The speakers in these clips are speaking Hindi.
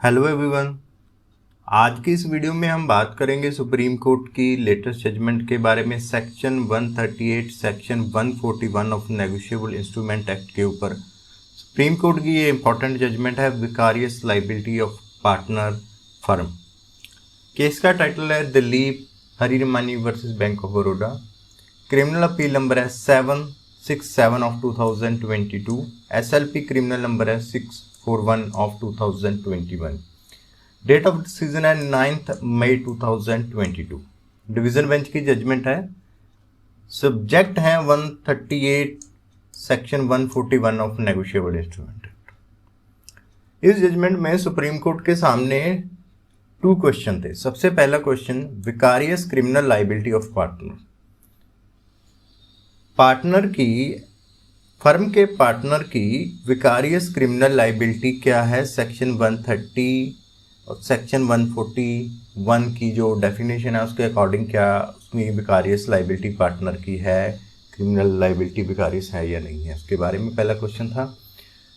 Hello everyone. आज की इस वीडियो में हम बात करेंगे सुप्रीम कोर्ट की लेटेस्ट जजमेंट के बारे में section 138 section 141 of negotiable instrument act के ऊपर। सुप्रीम कोर्ट की ये इंपॉर्टेंट जजमेंट है vicarious liability of partner firm. Case का टाइटल है Dilip Hariramani versus bank of Baroda. Criminal appeal number है 767 ऑफ 2022। SLP क्रिमिनल नंबर है 641 ऑफ 2021। डेट ऑफ डिसीजन है 9 मई 2022। डिवीजन बेंच की जजमेंट है। सब्जेक्ट है 138 section 141 of negotiable instrument act. इस जजमेंट में सुप्रीम कोर्ट के सामने 2 क्वेश्चन थे। सबसे पहला question, vicarious criminal liability of partner की फर्म के पार्टनर की विकारियस क्रिमिनल लाइबिलिटी क्या है। सेक्शन 130 और सेक्शन 141 की जो डेफिनेशन है उसके अकॉर्डिंग क्या उसमें विकारियस लाइबिलिटी पार्टनर की है, क्रिमिनल लाइबिलिटी विकारियस है या नहीं है, उसके बारे में पहला क्वेश्चन था।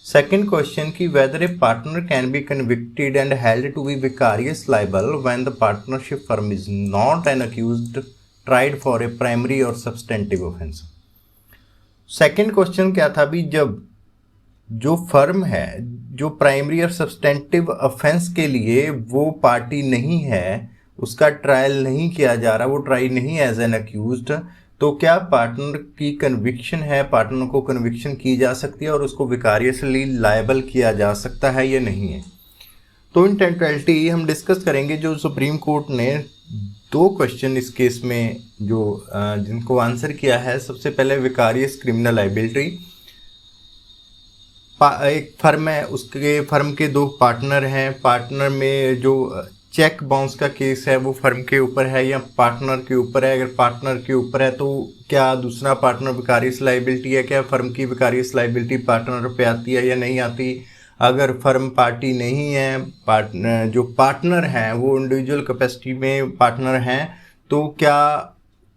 सेकंड क्वेश्चन की whether a partner can be convicted and held to be vicarious liable when the partnership firm is not an accused tried for a primary और सब्सटेंटिव ऑफेंस। सेकंड क्वेश्चन क्या था भी, जब जो फर्म है जो प्राइमरी और सब्सटेंटिव ऑफेंस के लिए वो पार्टी नहीं है, उसका ट्रायल नहीं किया जा रहा, वो ट्राई नहीं एज एन अक्यूज्ड, तो क्या पार्टनर की कन्विक्शन है, पार्टनर को कन्विक्शन की जा सकती है और उसको विकारियसली लायबल किया जा सकता है या नहीं है। तो इन टोटलिटी हम डिस्कस करेंगे। जो सुप्रीम कोर्ट ने 2 क्वेश्चन इस केस में जो जिनको आंसर किया है। सबसे पहले विकारियस क्रिमिनल लाइबिलिटी, एक फर्म है, उसके फर्म के 2 पार्टनर हैं, पार्टनर में जो चेक बाउंस का केस है वो फर्म के ऊपर है या पार्टनर के ऊपर है। अगर पार्टनर के ऊपर है तो क्या दूसरा पार्टनर विकारियस लाइबिलिटी है, क्या फर्म की विकारियस लाइबिलिटी पार्टनर पे आती है या नहीं आती। अगर फर्म पार्टी नहीं है, जो पार्टनर हैं वो इंडिविजुअल कैपेसिटी में पार्टनर हैं, तो क्या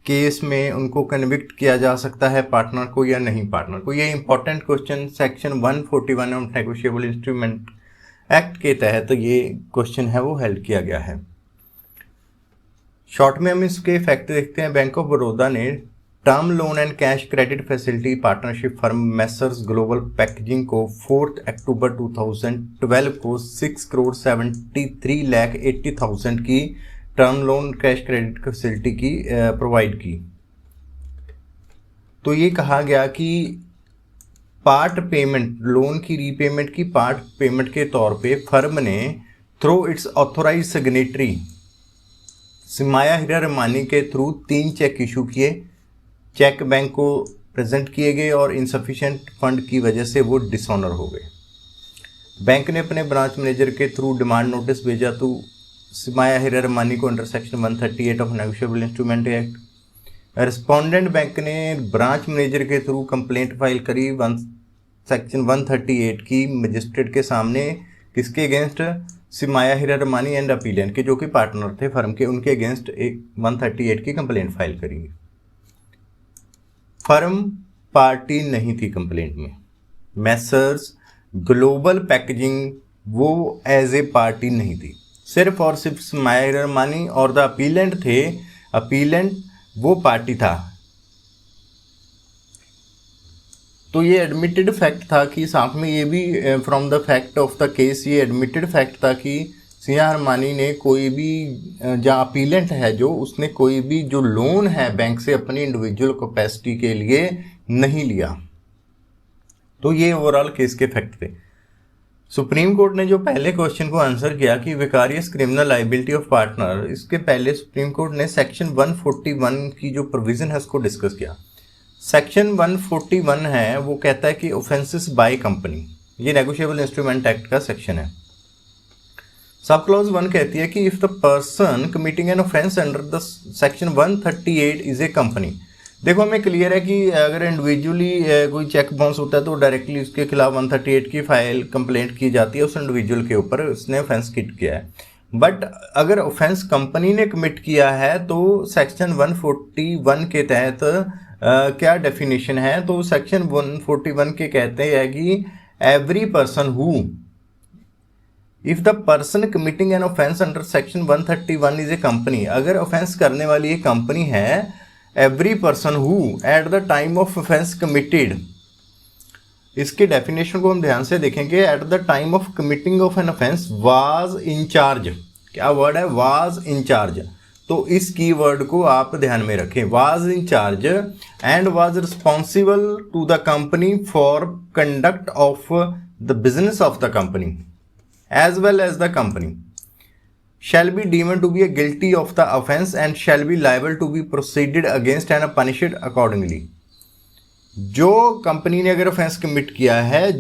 केस में उनको कन्विक्ट किया जा सकता है पार्टनर को या नहीं पार्टनर को। ये important question section 141 of negotiable instrument act के तहत तो ये क्वेश्चन है वो हेल्ड किया गया है। शॉर्ट में हम इसके फैक्ट देखते हैं। बैंक ऑफ बड़ौदा ने term loan and cash credit facility partnership firm Messrs global packaging को 4 अक्टूबर 2012 को 6,73,80,000 की term loan cash credit facility की प्रोवाइड की। तो ये कहा गया कि पार्ट पेमेंट, लोन की रीपेमेंट की पार्ट पेमेंट के तौर पे फर्म ने through it's authorise signatory सिमाया Hira Rahmani के थ्रू 3 चेक इशू किए। चेक बैंक को प्रेजेंट किए गए और इनसफिशिएंट फंड की वजह से वो डिसऑनर हो गए। बैंक ने अपने ब्रांच मैनेजर के थ्रू डिमांड नोटिस भेजा तो सिमाया हीरा रहमानी को under section 138 of negotiable instrument act. Respondent bank ने ब्रांच मैनेजर के थ्रू कंप्लेंट फाइल करी सेक्शन 138 की मजिस्ट्रेट के सामने, किसके against, Simaya Hira Rahmani and appellant के जो कि पार्टनर थे फर्म के, उनके अगेंस्ट एक 138 की कंप्लेंट फाइल करी। फर्म पार्टी नहीं थी कंप्लेंट में। मैसर्स ग्लोबल पैकेजिंग वो एज ए पार्टी नहीं थी, सिर्फ और सिर्फ सिमाया हीरा रहमानी और द अपीलेंट थे। अपीलेंट वो पार्टी था। तो ये एडमिटेड फैक्ट था कि साथ में ये भी from the fact of the case ये एडमिटेड फैक्ट था कि सिमाया रहमानी ने कोई भी जहाँ अपीलेंट है जो उसने कोई भी जो लोन है बैंक से अपनी इंडिविजुअल कैपेसिटी के लिए नहीं लिया। तो ये ओवरऑल केस के फैक्ट थे। सुप्रीम कोर्ट ने जो पहले क्वेश्चन को आंसर किया कि विकारियस क्रिमिनल लाइबिलिटी ऑफ पार्टनर, इसके पहले सुप्रीम कोर्ट ने सेक्शन 141 की जो प्रोविजन है उसको डिस्कस किया। सेक्शन 141 है वो कहता है कि ऑफेंसेस बाय कंपनी, ये नेगोशिएबल इंस्ट्रूमेंट एक्ट का सेक्शन है। सब क्लॉज 1 कहती है कि if the person committing an offence under the section 138 is a company. देखो हमें क्लियर है कि अगर इंडिविजुअली कोई चेक बाउंस होता है तो डायरेक्टली उसके खिलाफ 138 की फाइल कंप्लेंट की जाती है उस इंडिविजुअल के ऊपर, उसने ऑफेंस किट किया है। बट अगर ऑफेंस कंपनी ने कमिट किया है तो सेक्शन 141 के तहत क्या डेफिनेशन है। तो सेक्शन 141 के कहते हैं कि every person who if the person committing an offence under section 131 is a company, अगर ऑफेंस करने वाली एक कंपनी है, every person who at the time of offence committed, इसके डेफिनेशन को हम ध्यान से देखेंगे। Eight the time of committing of an offence was in charge, क्या वर्ड है, वाज इन चार्ज, तो इस कीवर्ड को आप ध्यान में रखें, was in charge and was responsible to the company for conduct of the business of the company as well as the company shall be deemed to be guilty of the offence and shall be liable to be proceeded against and punished accordingly। जो कंपनी ने अगर ऑफेंस कमिट किया है,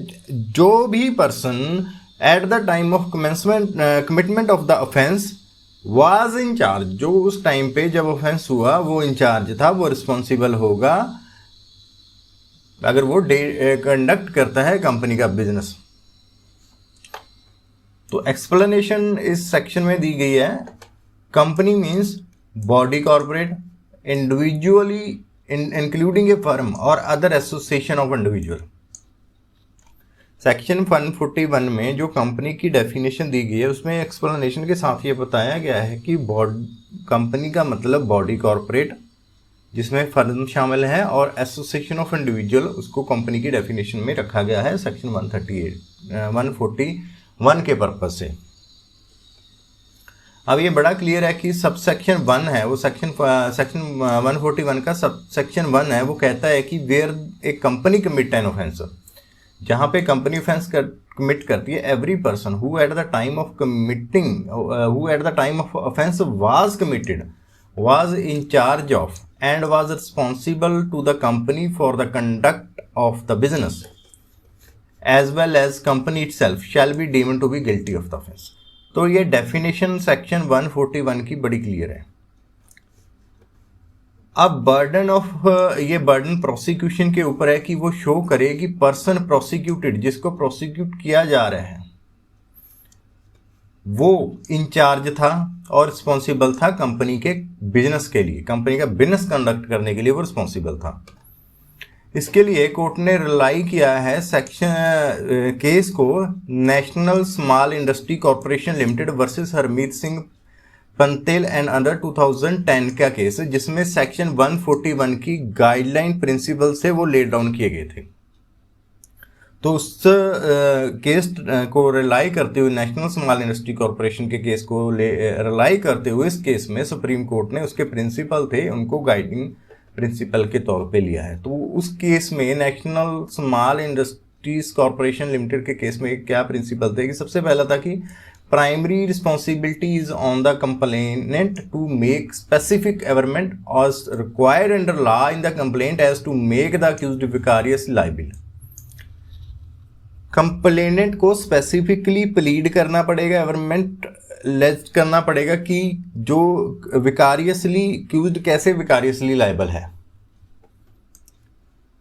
जो भी person at the time of commitment of the offence was in charge, जो उस टाइम पे जब ऑफेंस हुआ वो इंचार्ज था, वो रिस्पॉन्सिबल होगा अगर वो कंडक्ट करता है कंपनी का बिजनेस। तो एक्सप्लेनेशन इस सेक्शन में दी गई है। Company means body corporate individually including a firm और other association of individual. Section 141 में जो कंपनी की डेफिनेशन दी गई है उसमें एक्सप्लेनेशन के साथ ये बताया गया है कि कंपनी का मतलब बॉडी कॉर्पोरेट जिसमें फर्म शामिल है और एसोसिएशन ऑफ इंडिविजुअल, उसको कंपनी की डेफिनेशन में रखा गया है सेक्शन 141 के पर्पज से। अब ये बड़ा क्लियर है कि सब सेक्शन 1 है वो सेक्शन 141 का सब सेक्शन 1 है, वो कहता है कि where a company commit an offence, जहाँ पे कंपनी ऑफेंस कमिट करती है, every person who at the time of offence was committed was in charge of and was responsible to the company for the conduct of the business as well as company itself shall be deemed to be guilty of the offense। तो ये डेफिनेशन सेक्शन 141 की बड़ी क्लियर है। अब ये बर्डन प्रोसिक्यूशन के ऊपर है कि वो शो करे कि पर्सन प्रोसिक्यूटेड, जिसको प्रोसिक्यूट किया जा रहा है, वो इंचार्ज था और रिस्पॉन्सिबल था कंपनी के बिजनेस के लिए, कंपनी का बिजनेस कंडक्ट करने के लिए वो रिस्पॉन्सिबल था। इसके लिए कोर्ट ने रिलाई किया है केस को National Small Industry Corporation Limited versus Harmeet Singh Pantel and other 2010 का केस, जिसमें सेक्शन 141 की गाइडलाइन प्रिंसिपल से वो ले डाउन किए गए थे। तो उस केस को रिलाई करते हुए, नेशनल स्मॉल इंडस्ट्री कॉरपोरेशन के केस को रिलाई करते हुए, इस केस में सुप्रीम कोर्ट ने उसके प्रिंसिपल थे उनको गाइडिंग प्रिंसिपल के तौर पे लिया है। तो उस केस में National Small Industries Corporation Limited के केस में क्या प्रिंसिपल थे कि सबसे पहला था कि primary responsibility is on the complainant to make specific averment और required under law in the complaint as to make the accused vicarious liable. Complainant को स्पेसिफिकली प्लीड करना पड़ेगा, एवरमेंट लेज करना पड़ेगा कि जो विकारियसली एक्यूज्ड कैसे विकारियसली लायबल है।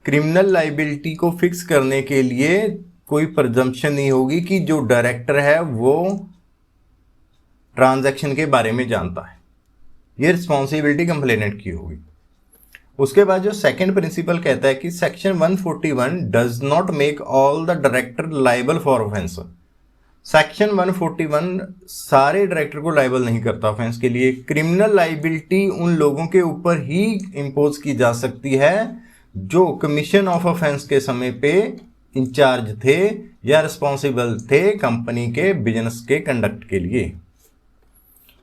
क्रिमिनल लायबिलिटी को फिक्स करने के लिए कोई प्रिजम्पशन नहीं होगी कि जो डायरेक्टर है वो ट्रांजैक्शन के बारे में जानता है, ये रिस्पॉन्सिबिलिटी कंप्लेनेंट की होगी। उसके बाद जो सेकंड प्रिंसिपल कहता है कि section 141 does not make all the director liable for offence. Section 141 सारे डायरेक्टर को लायबल नहीं करता ऑफेंस के लिए। क्रिमिनल लायबिलिटी उन लोगों के ऊपर ही इंपोज की जा सकती है जो कमीशन ऑफ ऑफेंस के समय पे इंचार्ज थे या रिस्पॉन्सिबल थे कंपनी के बिजनेस के कंडक्ट के लिए।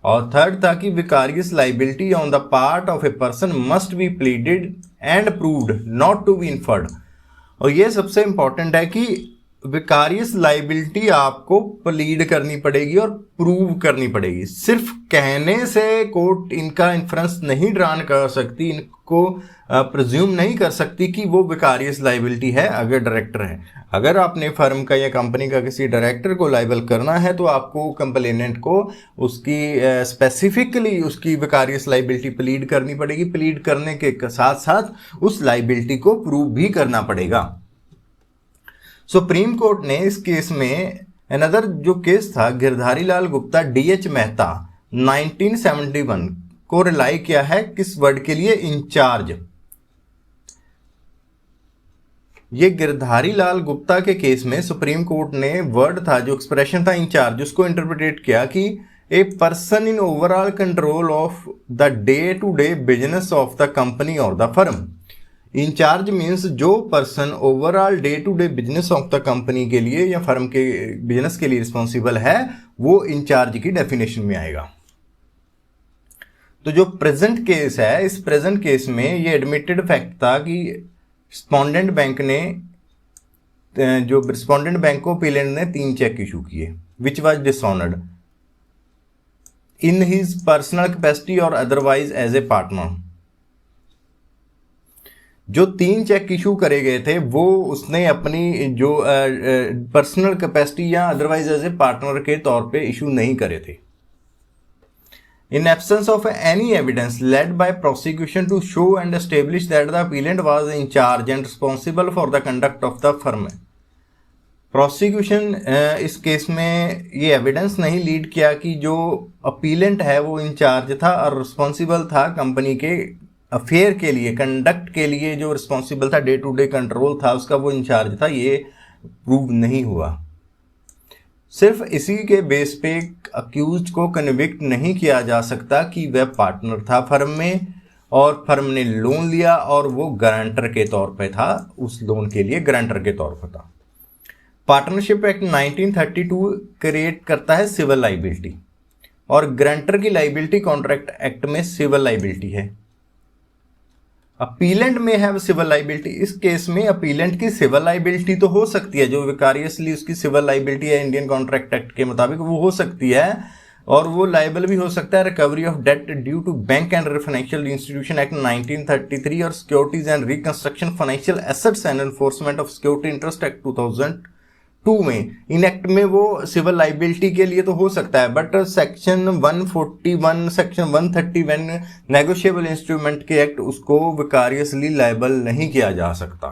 और थर्ड था कि vicarious liability on the part of a person must be pleaded and proved not to be inferred. और ये सबसे इंपॉर्टेंट है कि विकारियस लायबिलिटी आपको प्लीड करनी पड़ेगी और प्रूव करनी पड़ेगी। सिर्फ कहने से कोर्ट इनका इन्फ्रेंस नहीं ड्रान कर सकती, इनको प्रिज्यूम नहीं कर सकती कि वो विकारियस लायबिलिटी है अगर डायरेक्टर है। अगर आपने फर्म का या कंपनी का किसी डायरेक्टर को लायबल करना है तो आपको कंप्लेनेंट को उसकी स्पेसिफिकली उसकी विकारियस लायबिलिटी प्लीड करनी पड़ेगी। प्लीड करने के साथ साथ उस लायबिलिटी को प्रूव भी करना पड़ेगा। सुप्रीम कोर्ट ने इस केस में अनदर जो केस था गिरधारी लाल गुप्ता DH मेहता 1971 को रिलाई किया है किस वर्ड के लिए, इंचार्ज। ये गिरधारी लाल गुप्ता के केस में सुप्रीम कोर्ट ने वर्ड था, जो एक्सप्रेशन था इंचार्ज, उसको इंटरप्रेट किया कि a person in overall control of the day to day business of the company और द फर्म। इंचार्ज मीन्स जो person overall day to day business of the company के लिए या फर्म के बिजनेस के लिए रिस्पॉन्सिबल है, वो इंचार्ज की डेफिनेशन में आएगा। तो जो प्रेजेंट केस है, इस प्रेजेंट केस में ये एडमिटेड फैक्ट था कि रिस्पोंडेंट बैंक ने, जो रिस्पोंडेंट बैंक को अपीलेंट ने 3 चेक इशू किए, which was dishonoured in his personal capacity और अदरवाइज एज ए पार्टनर। जो 3 चेक इशू करे गए थे वो उसने अपनी जो पर्सनल कैपेसिटी या अदरवाइज एज ए पार्टनर के तौर पे इशू नहीं करे थे। In absence of any evidence led by prosecution to show and establish that the appellant was in charge and responsible for the conduct of the firm, prosecution इस केस में ये एविडेंस नहीं लीड किया कि जो अपीलेंट है वो इंचार्ज था और रिस्पॉन्सिबल था कंपनी के अफेयर के लिए, कंडक्ट के लिए जो रिस्पॉन्सिबल था, डे टू डे कंट्रोल था उसका, वो इंचार्ज था। ये प्रूव नहीं हुआ। सिर्फ इसी के बेस पे अक्यूज्ड को कन्विक्ट नहीं किया जा सकता कि वह पार्टनर था फर्म में और फर्म ने लोन लिया और वो गारंटर के तौर पे था, उस लोन के लिए गारंटर के तौर पर था। पार्टनरशिप एक्ट 1932 क्रिएट करता है सिविल लाइबिलिटी और गारंटर की लाइबिलिटी कॉन्ट्रैक्ट एक्ट में सिविल लाइबिलिटी है। अपीलेंट में है सिविल लाइबिलिटी। इस केस में अपीलेंट की सिविल लाइबिलिटी तो हो सकती है, जो विकारियसली उसकी सिविल लाइबिलिटी है इंडियन कॉन्ट्रैक्ट एक्ट के मुताबिक वो हो सकती है, और वो लाइबल भी हो सकता है recovery of debt due to bank and financial institution act 1933 और securities and reconstruction financial assets and enforcement of security interest act 2002 में। इन एक्ट में वो सिविल लाइबिलिटी के लिए तो हो सकता है, but section 141 section 131 negotiable instrument के एक्ट उसको विकारियसली लाइबल नहीं किया जा सकता।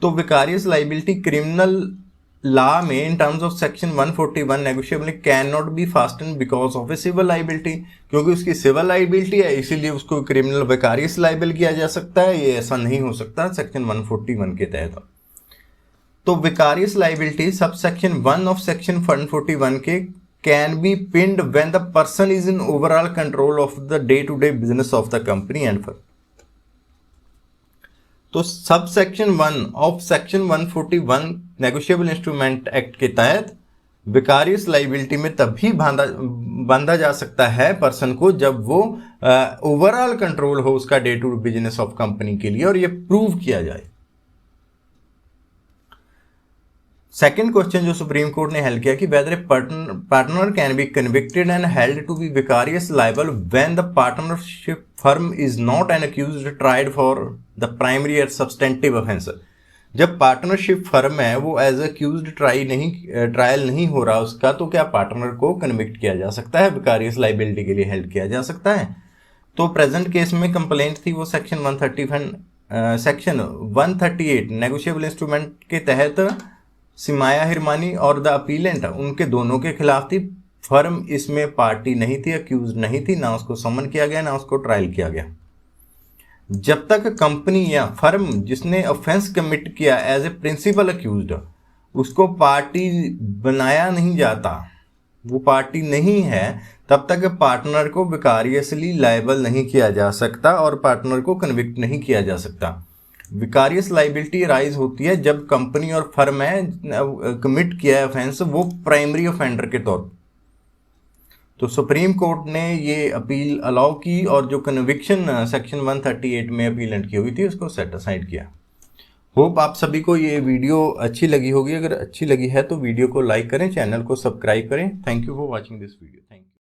तो विकारियस लाइबिलिटी क्रिमिनल लॉ में in terms of section 141 negotiable can not be fasten because of a civil liability, क्योंकि उसकी सिविल लाइबिलिटी है इसीलिए उसको क्रिमिनल विकारियस लाइबल किया जा सकता है। ये ऐसा नहीं हो सकता सेक्शन 141 के तहत। तो vicarious liability sub section 1 of section 141 के can be pinned when the person is in overall control of the day to day business of the company and firm. तो sub section 1 of section 141 negotiable instrument act के तहत विकारियस लाइबिलिटी में तभी बांधा जा सकता है पर्सन को जब वो ओवरऑल कंट्रोल हो उसका day to day business of company के लिए और ये प्रूव किया जाए। सेकेंड क्वेश्चन जो सुप्रीम कोर्ट ने हेल्ड किया कि whether a partner can be convicted and held to be vicarious liable when the partnership firm is not an accused tried for the primary and substantive offence. जब पार्टनरशिप फर्म है वो एज अक्यूज्ड ट्रायल नहीं हो रहा उसका, तो क्या पार्टनर को कन्विक्ट किया जा सकता है, विकारियस लाइबिलिटी के लिए हेल्ड किया जा सकता है? तो प्रेजेंट केस में कंप्लेंट थी वो सेक्शन 138 नेगोशिएबल इंस्ट्रूमेंट के तहत सिमाया हिरमानी और द अपीलेंट उनके दोनों के खिलाफ थी। फर्म इसमें पार्टी नहीं थी, अक्यूज नहीं थी, ना उसको समन किया गया ना उसको ट्रायल किया गया। जब तक कंपनी या फर्म जिसने ऑफेंस कमिट किया एज ए प्रिंसिपल अक्यूज्ड उसको पार्टी बनाया नहीं जाता, वो पार्टी नहीं है, तब तक पार्टनर को विकारियसली लायबल नहीं किया जा सकता और पार्टनर को कन्विक्ट नहीं किया जा सकता। विकारियस लाइबिलिटी राइज होती है जब कंपनी और फर्म है कमिट किया है ऑफेंस वो प्राइमरी ऑफेंडर के तौर पर। तो सुप्रीम कोर्ट ने ये अपील अलाउ की और जो कन्विक्शन सेक्शन 138 में अपीलेंट की हुई थी उसको सेट असाइड किया। होप आप सभी को ये वीडियो अच्छी लगी होगी। अगर अच्छी लगी है तो वीडियो को लाइक करें, चैनल को सब्सक्राइब करें। Thank you for watching this video. Thank you.